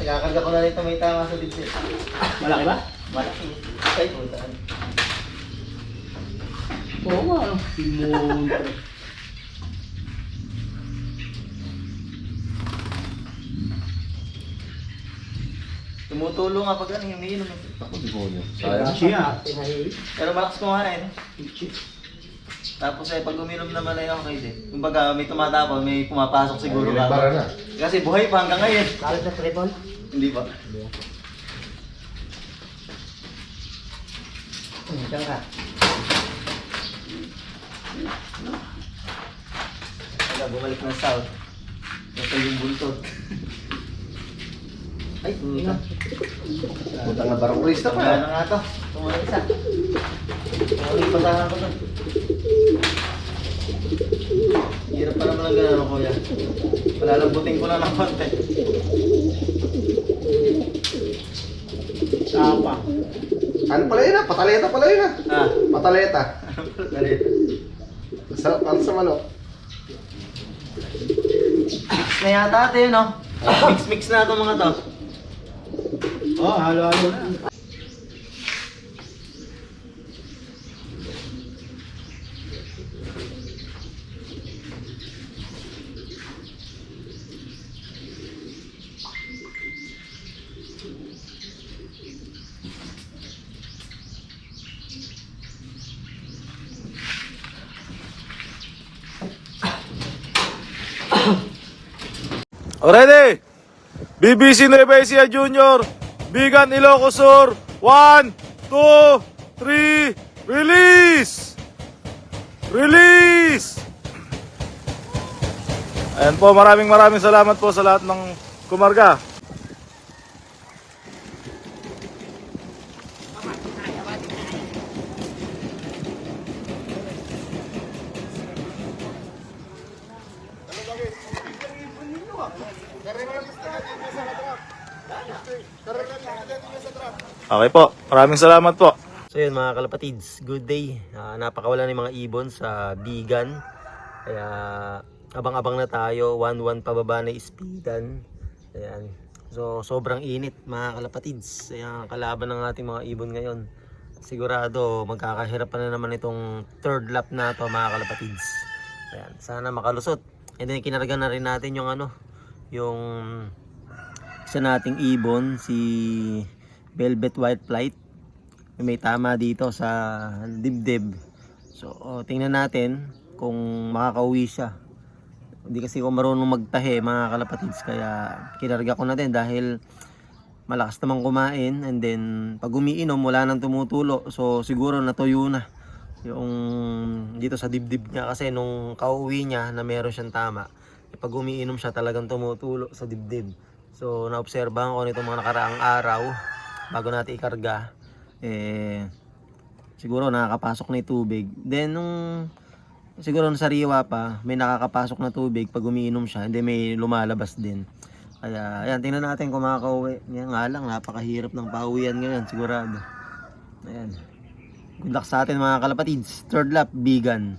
Nakakarga ko na rin ito, may tama sa dibdib. Malaki ba? Malaki. Ay, putaan. Oo nga, ano? Timon. Tumutulong nga pag ano, umiinom. Ako, di ko yun. Sayang Sayang. siya. Pero malakas kumain. Tapos pag uminom naman ay okay din. Kumbaga may tumatapon, may pumapasok siguro. Ay, nagbara na. Kasi buhay pa hanggang ngayon. Kalit na tripon? Hindi ba? Diyan ka. Kaya bumalik ng south. Ito yung buntot. Ay, puta. Putang na barang kurista pa. Kaya na nga to. Tumulong isa. Tumulong pasahan ko to. Hirap pa naman ang gano'n, kuya. Palalambutin ko na ng konti. Sapa. Ano pala yun ah? Pataleta pala yun ah. Ah, Pataleta. galit. Sarap ano sa manok. Mix na yata ito yun, no? Mix na itong mga to. Oh, halo-halo na. Already! BBC Nueva Ecija Junior, Bigan Ilocos Sur, 1, 2, 3, release! Release! Ayan po, maraming salamat po sa lahat ng kumarga. Okay po, maraming salamat po. So yun mga kalapatids, good day. Napakawala ng mga ibon sa Bigan. Kaya abang-abang na tayo, 1-1 pababa na speedan. Ayan. So sobrang init mga kalapatids. Ayan, kalaban ng ating mga ibon ngayon. Sigurado magkakahirapan na naman itong third lap na to mga kalapatids. Ayan, sana makalusot. And then kinarga na rin natin yung ano, yung isa nating ibon, si Velvet White Flight. May tama dito sa dibdib. So tingnan natin kung makakauwi siya. Hindi kasi ko marunong magtahe mga kalapatids, kaya kinarga ko na din dahil malakas namang kumain. And then pag umiinom wala nang tumutulo, so siguro natuyo na yung dito sa dibdib niya. Kasi nung kauwi niya na meron siyang tama, pag umiinom siya talagang tumutulo sa dibdib. So naobserbahan ko nitong mga nakaraang araw bago natin ikarga, siguro nakakapasok na yung tubig. Then nung siguro sa sariwa pa may nakakapasok na tubig pag umiinom siya, hindi may lumalabas din. Kaya ayan, tingnan natin kung makakauwi. Ngayon nga lang, napakahirap ng pauwian ngayon sigurado. Ayan, good luck sa atin mga kalapatids. Third lap, Bigan.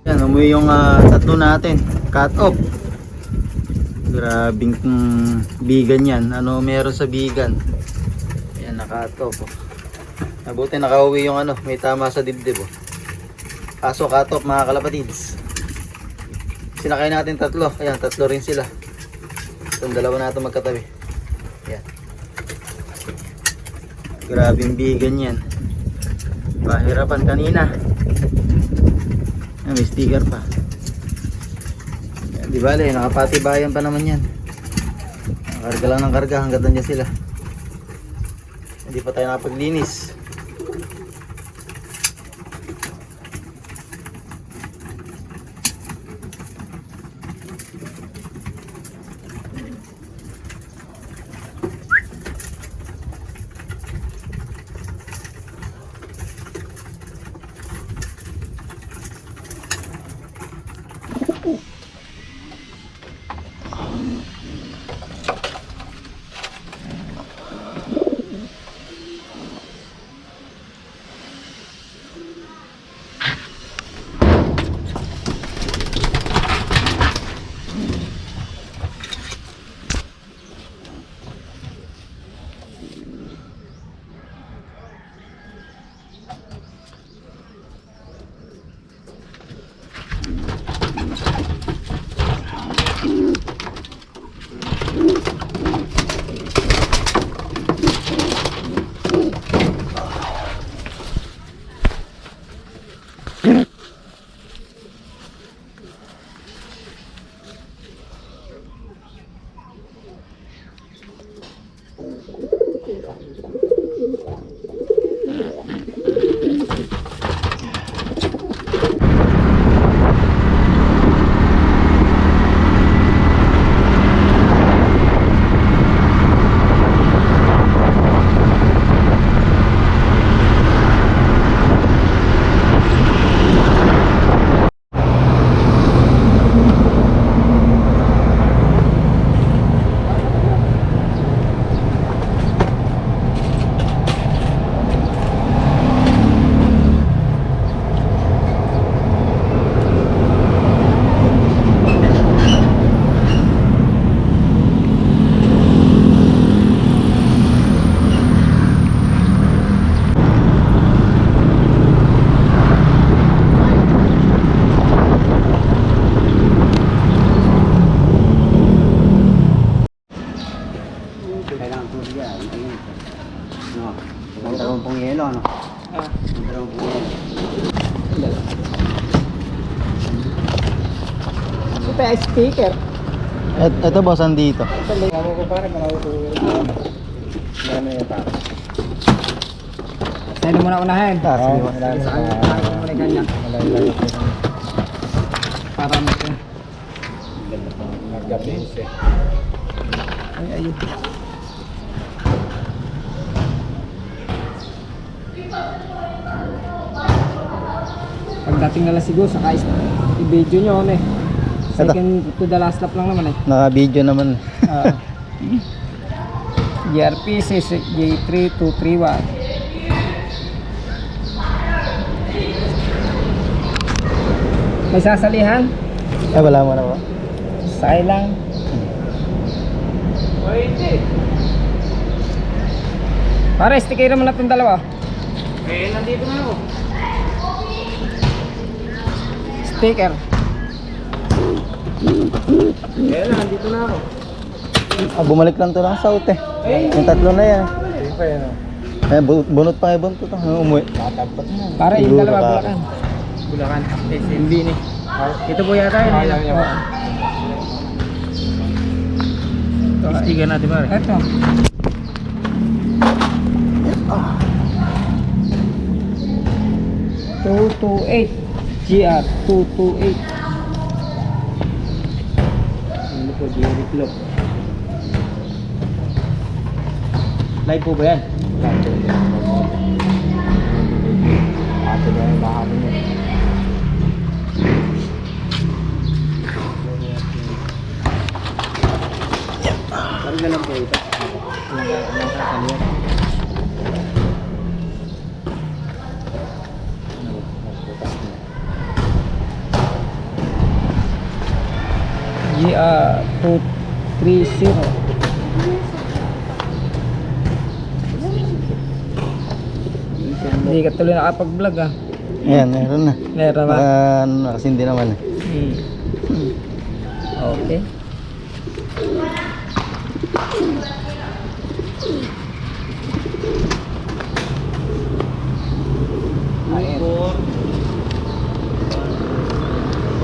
Ayan, umuwi yung tatlo natin, cut off. Grabing Bigan yan. Ano meron sa Bigan? Ayan, naka-top. Mabuti nakauwi yung ano, may tama sa dibdib. Kaso cut-off mga kalapatids. Sinakay natin tatlo. Ayan, tatlo rin sila. Itong dalawa natin magkatabi. Ayan. Grabing Bigan yan. Pahirapan kanina. Ayan, may sticker pa. Di bale, nakapatibayan pa naman yan. Nakarga lang ng karga hanggang nandiyan sila. Hindi pa tayo nakapaglinis. ay speaker. Ito boss, andito. Ako ko pare, mauuwi. Ano yung tao? Sa'yo muna unahin. Sige, boss. Saan mo muna kanya? Para mo ito. Nagabis eh. Ay, ayun. Pagdating na lang siguro, saka i-video nyo ano eh. Second to the last lap lang naman eh. Naka-video naman. GRP J3231. May sasalihan? Ay, wala mo na ba? Sakay lang. Pare, sticker naman natin dalawa. Nandito na ako. Sticker. Nandito na ako. Bumalik lang to ng south eh. Yung tatlo na yan. Bunot pa nga buntot. Umuwi. Pare, yung Siguro dalawa, ka. Bulacan. Bulacan. SMB ni. Ito po yata yun. Sticker natin pare. Ito. $228 GR 228. Ano po, Jerry Club. Live po ba yan? Ate ba yung lahat mo? Parang na lang po ito. GR 230. Hindi ka tuloy nakapag-vlog ah. Ayan, meron na. Meron ba? Nakasindi naman eh. Okay. Ayan.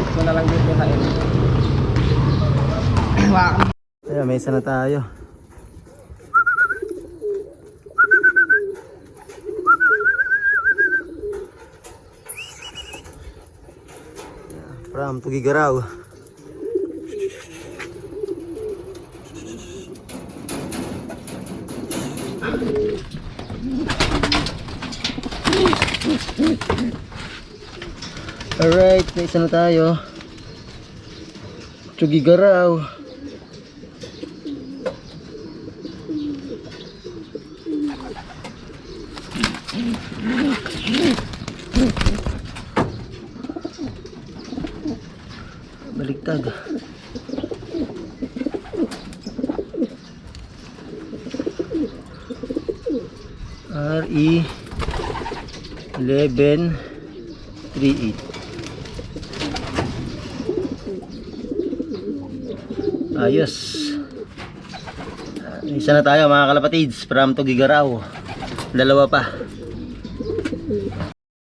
Ito na lang dito na ito. Ayan, may isa na tayo. From Tugigaraw. Alright, may isa na tayo. Tugigaraw. Baliktad. RE 1138. Ayos. Isa na tayo mga kalapatids from Tugigaraw. Dalawa pa.